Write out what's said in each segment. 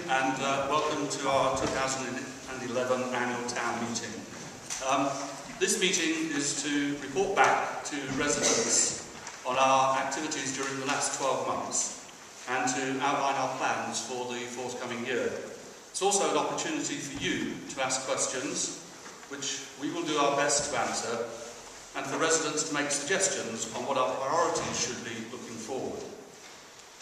and welcome to our 2011 annual town meeting. This meeting is to report back to residents on our activities during the last 12 months and to outline our plans for the forthcoming year. It's also an opportunity for you to ask questions, which we will do our best to answer, and for residents to make suggestions on what our priorities should be looking forward.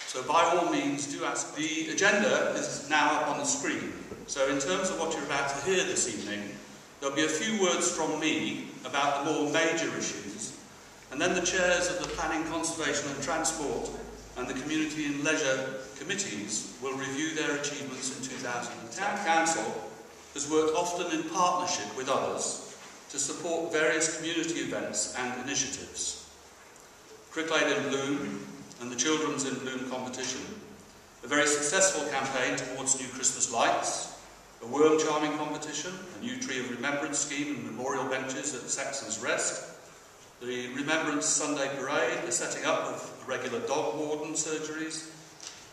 So by all means, do ask. The agenda is now up on the screen. So in terms of what you're about to hear this evening, there'll be a few words from me about the more major issues, and then the chairs of the Planning, Conservation and Transport and the Community and Leisure committees will review their achievements in 2010. Town Council has worked often in partnership with others to support various community events and initiatives. Cricklade in Bloom and the Children's in Bloom competition, a very successful campaign towards new Christmas lights, a worm charming competition, a new Tree of Remembrance scheme and memorial benches at Saxon's Rest, the Remembrance Sunday Parade, the setting up of regular dog warden surgeries,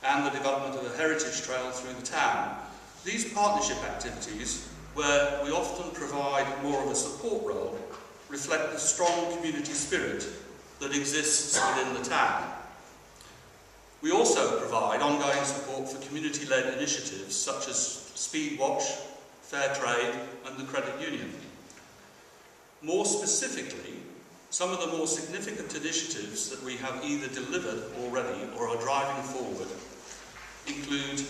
and the development of a heritage trail through the town. These partnership activities, where we often provide more of a support role, reflect the strong community spirit that exists within the town. We also provide ongoing support for community-led initiatives such as Speed Watch, Fair Trade and the Credit Union. More specifically, some of the more significant initiatives that we have either delivered already or are driving forward include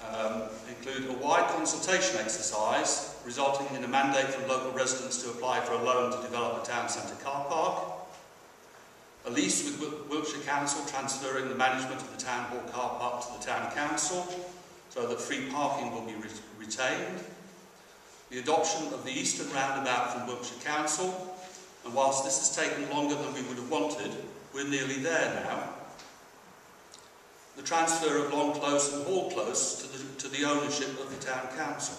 a wide consultation exercise resulting in a mandate from local residents to apply for a loan to develop a town centre car park, a lease with Wiltshire Council transferring the management of the town hall car park to the town council so that free parking will be retained, the adoption of the eastern roundabout from Wiltshire Council, and whilst this has taken longer than we would have wanted, we're nearly there now, the transfer of Long Close and Hall Close to the ownership of the town council,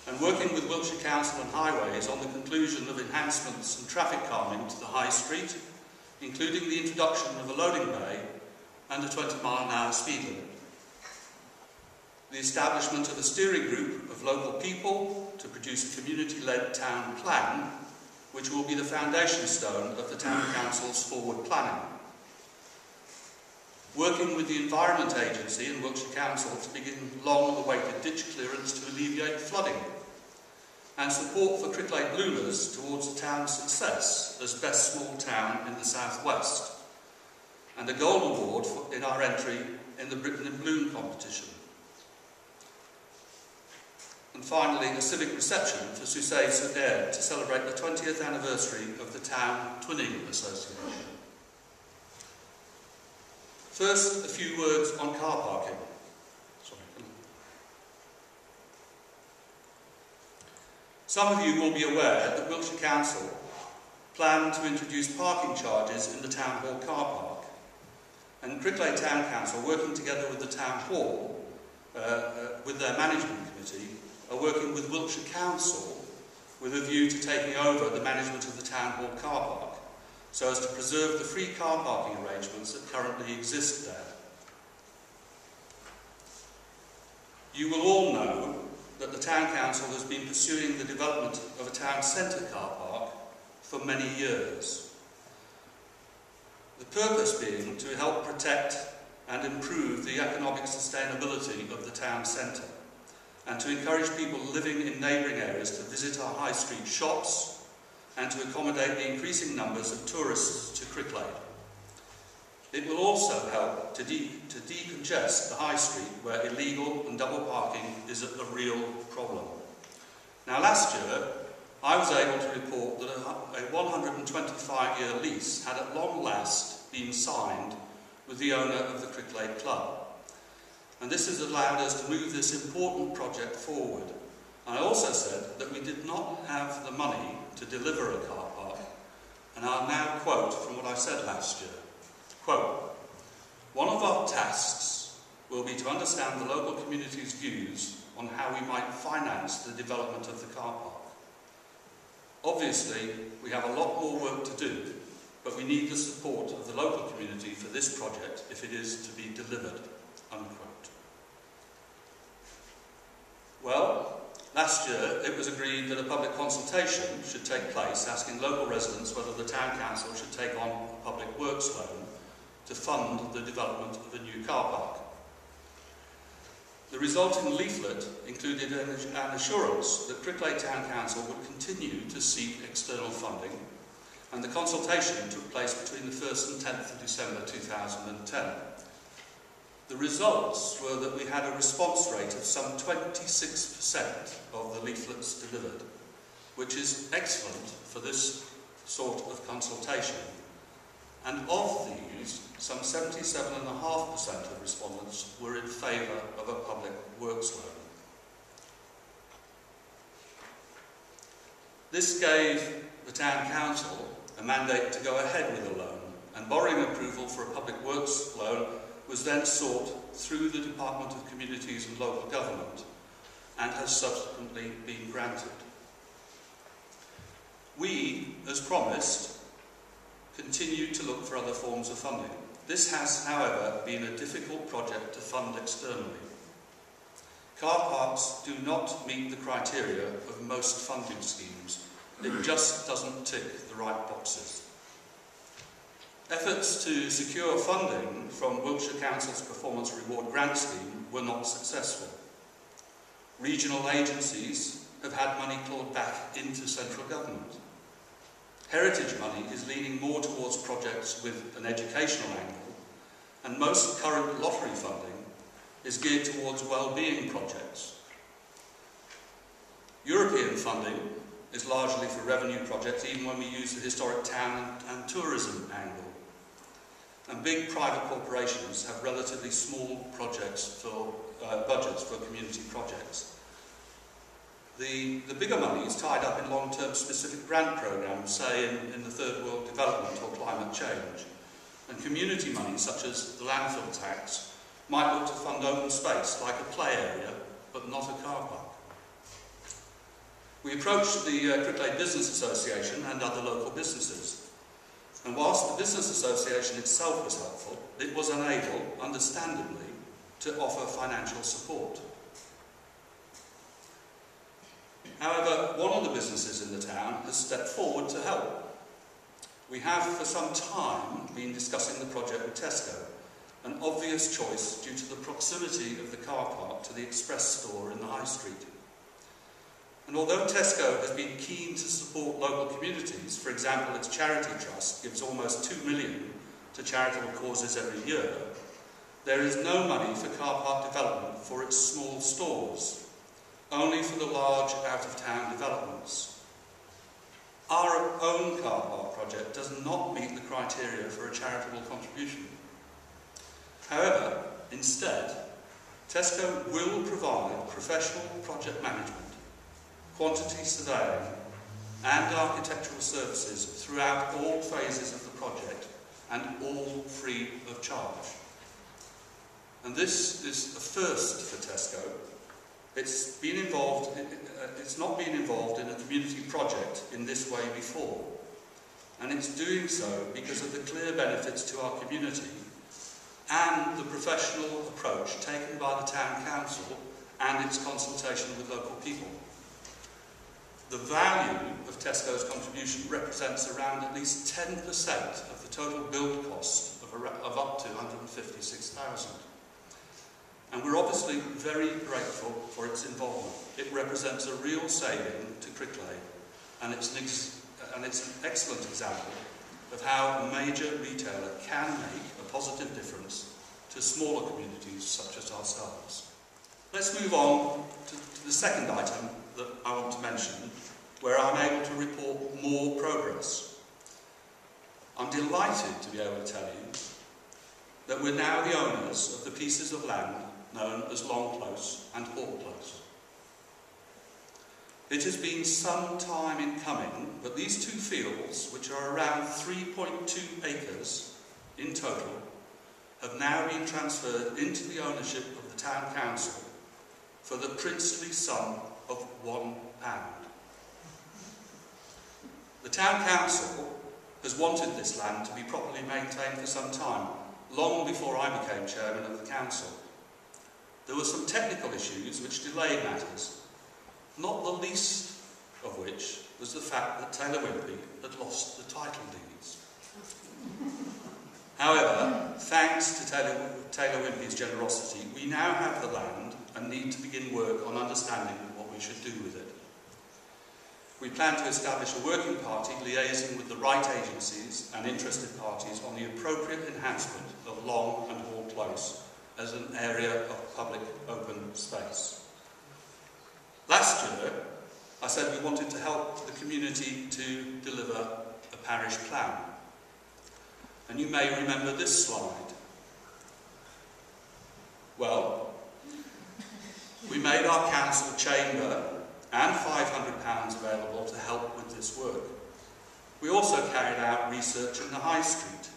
and working with Wiltshire Council and Highways on the conclusion of enhancements and traffic calming to the High Street, including the introduction of a loading bay and a 20-mile-an-hour speed limit. The establishment of a steering group of local people to produce a community-led town plan, which will be the foundation stone of the town council's forward planning. Working with the Environment Agency and Wiltshire Council to begin long-awaited ditch clearance to alleviate flooding, and support for Cricklade Bloomers towards the town's success as best small town in the southwest, and a gold award in our entry in the Britain in Bloom competition. And finally, a civic reception for Sussex Sur-Aire to celebrate the 20th anniversary of the Town Twinning Association. First, a few words on car parking. Some of you will be aware that Wiltshire Council planned to introduce parking charges in the Town Hall car park, and Cricklade Town Council, working together with the Town Hall, with their management committee, are working with Wiltshire Council with a view to taking over the management of the Town Hall car park, so as to preserve the free car parking arrangements that currently exist there. You will all know that the Town Council has been pursuing the development of a town centre car park for many years. The purpose being to help protect and improve the economic sustainability of the town centre, and to encourage people living in neighbouring areas to visit our high street shops and to accommodate the increasing numbers of tourists to Cricklade. It will also help to decongest the high street where illegal and double parking is a real problem. Now last year, I was able to report that a 125-year lease had at long last been signed with the owner of the Cricklade Club. And this has allowed us to move this important project forward. I also said that we did not have the money to deliver a car park, and I'll now quote from what I said last year. Quote, "One of our tasks will be to understand the local community's views on how we might finance the development of the car park. Obviously, we have a lot more work to do, but we need the support of the local community for this project if it is to be delivered." unquote. Well, last year it was agreed that a public consultation should take place asking local residents whether the Town Council should take on a public works loan to fund the development of a new car park. The resulting leaflet included an assurance that Cricklade Town Council would continue to seek external funding, and the consultation took place between the 1st and 10th of December 2010. The results were that we had a response rate of some 26% of the leaflets delivered, which is excellent for this sort of consultation. And of these, some 77.5% of respondents were in favour of a public works loan. This gave the Town Council a mandate to go ahead with a loan, and borrowing approval for a public works loan was then sought through the Department of Communities and Local Government and has subsequently been granted. We, as promised, continue to look for other forms of funding. This has, however, been a difficult project to fund externally. Car parks do not meet the criteria of most funding schemes. It just doesn't tick the right boxes. Efforts to secure funding from Wiltshire Council's Performance Reward Grant Scheme were not successful. Regional agencies have had money clawed back into central government. Heritage money is leaning more towards projects with an educational angle, and most current lottery funding is geared towards well-being projects. European funding is largely for revenue projects, even when we use the historic town and tourism angle. And big private corporations have relatively small projects for budgets for community projects. The bigger money is tied up in long-term specific grant programs, say in the Third World Development or climate change. And community money, such as the landfill tax, might look to fund open space, like a play area, but not a car park. We approached the Cricklade Business Association and other local businesses. And whilst the Business Association itself was helpful, it was unable, understandably, to offer financial support. However, one of the businesses in the town has stepped forward to help. We have for some time been discussing the project with Tesco, an obvious choice due to the proximity of the car park to the Express store in the High Street. And although Tesco has been keen to support local communities, for example its charity trust gives almost £2 million to charitable causes every year, there is no money for car park development for its small stores, only for the large out-of-town developments. Our own car park project does not meet the criteria for a charitable contribution. However, instead, Tesco will provide professional project management, quantity surveying and architectural services throughout all phases of the project, and all free of charge. And this is a first for Tesco. It's not been involved in a community project in this way before, and it's doing so because of the clear benefits to our community and the professional approach taken by the Town Council and its consultation with local people. The value of Tesco's contribution represents around at least 10% of the total build cost of up to £156,000. And we're obviously very grateful for its involvement. It represents a real saving to Cricklade, and it's an excellent example of how a major retailer can make a positive difference to smaller communities such as ourselves. Let's move on to the second item that I want to mention, where I'm able to report more progress. I'm delighted to be able to tell you that we're now the owners of the pieces of land known as Long Close and Hall Close. It has been some time in coming, but these two fields, which are around 3.2 acres in total, have now been transferred into the ownership of the Town Council for the princely sum of £1. The Town Council has wanted this land to be properly maintained for some time, long before I became chairman of the council, there were some technical issues which delayed matters, not the least of which was the fact that Taylor Wimpey had lost the title deeds. However, thanks to Taylor Wimpey's generosity, we now have the land and need to begin work on understanding what we should do with it. We plan to establish a working party liaising with the right agencies and interested parties on the appropriate enhancement of Long and Hall Close as an area of public open space. Last year, I said we wanted to help the community to deliver a parish plan. And you may remember this slide. Well, we made our council chamber and £500 available to help with this work. We also carried out research in the High Street.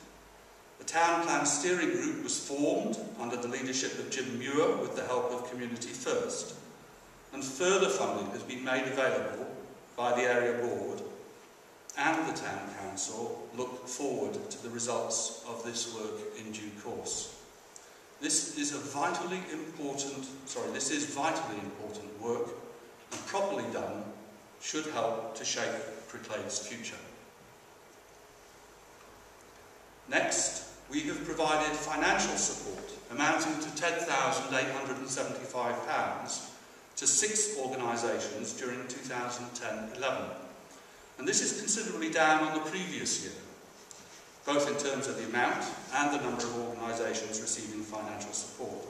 The Town Plan Steering Group was formed under the leadership of Jim Muir with the help of Community First, and further funding has been made available by the Area Board, and the Town Council look forward to the results of this work in due course. This is vitally important work, and properly done should help to shape Cricklade's future. Next, we have provided financial support amounting to £10,875 to 6 organisations during 2010-11. And this is considerably down on the previous year, both in terms of the amount and the number of organisations receiving financial support.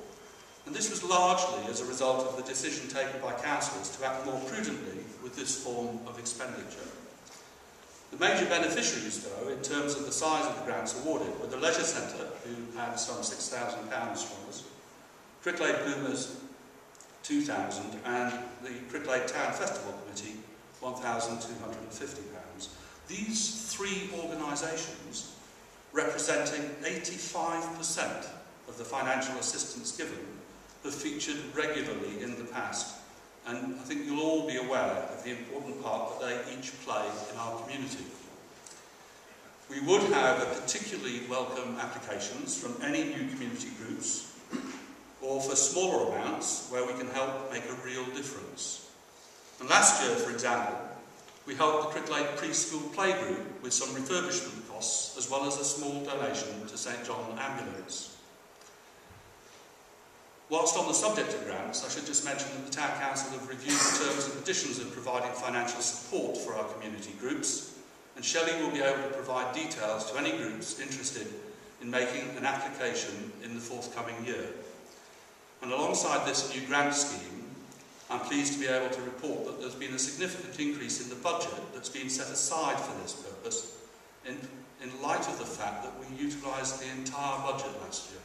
And this was largely as a result of the decision taken by councillors to act more prudently with this form of expenditure. The major beneficiaries, though, in terms of the size of the grants awarded, were the Leisure Centre, who had some £6,000 from us, Cricklade Bloomers £2,000, and the Cricklade Town Festival Committee £1,250. These 3 organisations, representing 85% of the financial assistance given, have featured regularly in the past, and I think you'll all be aware of the important part that they each play in our community. We would have particularly welcome applications from any new community groups, or for smaller amounts where we can help make a real difference. And last year, for example, we helped the Cricklade Preschool Playgroup with some refurbishment costs, as well as a small donation to St John Ambulance. Whilst on the subject of grants, I should just mention that the Town Council have reviewed the terms and conditions of providing financial support for our community groups, and Shelley will be able to provide details to any groups interested in making an application in the forthcoming year. And alongside this new grant scheme, I'm pleased to be able to report that there's been a significant increase in the budget that's been set aside for this purpose, in light of the fact that we utilised the entire budget last year.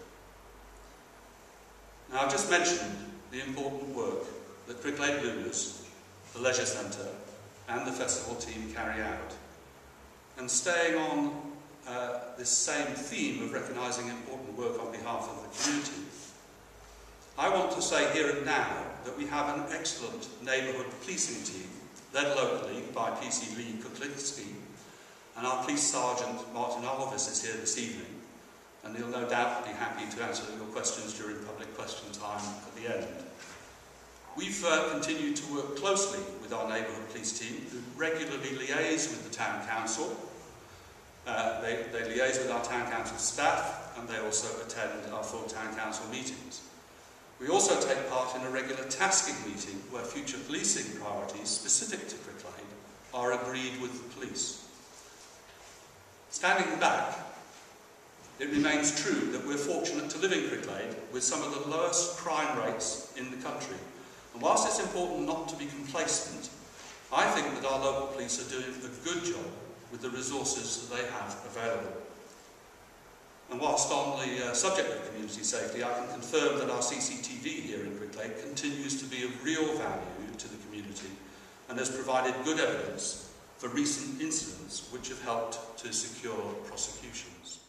Now, I've just mentioned the important work that Cricklade Bloomers, the Leisure Centre and the festival team carry out. And staying on this same theme of recognising important work on behalf of the community, I want to say here and now that we have an excellent neighbourhood policing team, led locally by PC Lee Kuklinski, and our Police Sergeant Martin Alvis is here this evening, and he'll no doubt be happy to answer your questions during public question time at the end. We've continued to work closely with our neighbourhood police team, who regularly liaise with the Town Council. They liaise with our Town Council staff, and they also attend our full Town Council meetings. We also take part in a regular tasking meeting where future policing priorities specific to Cricklade are agreed with the police. Standing back, it remains true that we're fortunate to live in Cricklade with some of the lowest crime rates in the country. And whilst it's important not to be complacent, I think that our local police are doing a good job with the resources that they have available. And whilst on the subject of community safety, I can confirm that our CCTV here in Cricklade continues to be of real value to the community and has provided good evidence for recent incidents which have helped to secure prosecutions.